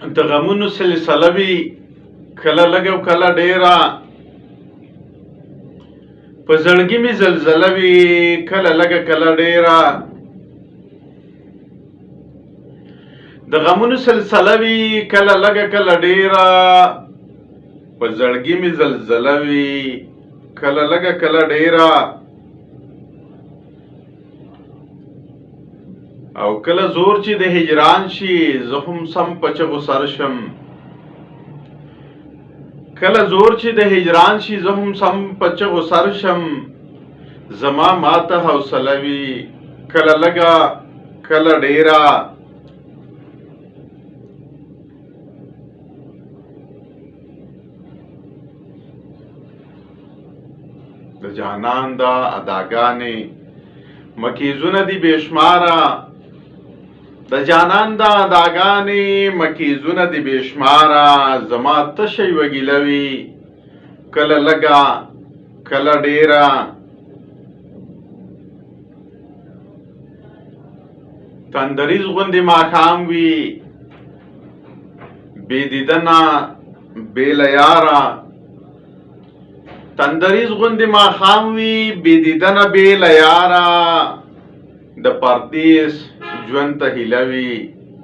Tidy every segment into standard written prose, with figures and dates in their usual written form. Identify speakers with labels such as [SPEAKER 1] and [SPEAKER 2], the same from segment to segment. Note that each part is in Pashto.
[SPEAKER 1] د غمونو سلسله وي، کله لږ او کله ډیره. په زړګي مې زلزله وي، کله لږه کله ډیره. د غمونو سلسله وي، کله لږه کله ډیره. په زړګي مې زلزله وي، کله لږه کله ډیره. او کله زور چې د هجران شي، زه هم سم په چغو سر شم. کله زور چې د هجران شي، زه هم سم په چغو سر شم. زما ماته حوصله وي، کله لږه کله ډیره. د جانان دا اداګانې مکیزونه دي بېشماره. د جانان دا اداګانې مکیزونه دي بېشماره. زما تشه یوه ګیله وي، کله لږه کله ډیره. تندریز غوندې ماښام وي، بې دیدنه بې له یاره. تندریز غوندې ماښام وي، بې دیدنه بې له یاره. د پردیس ژوند ته هیله وي،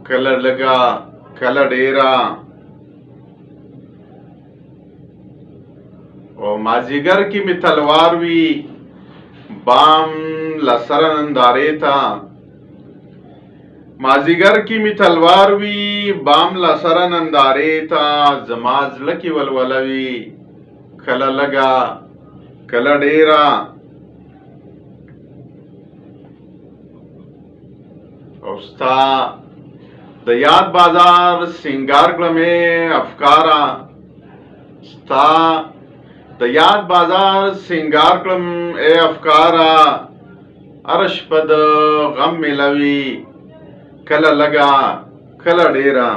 [SPEAKER 1] کله لږه کله ډیره. او مازیګر کې مې تلوار وي، بام له سره نندارې ته. مازیګر کې مې تلوار وي، بام له سره نندارې ته. زما زړه کې ولوله وي، کله لږه کله ډیره. او ستا د یاد بازار سنگار کړمې افکاره. ستا د یاد بازار سنگار کړم ای افکاره. هره شپه د غم ملوي، کله لږه کله ډیره.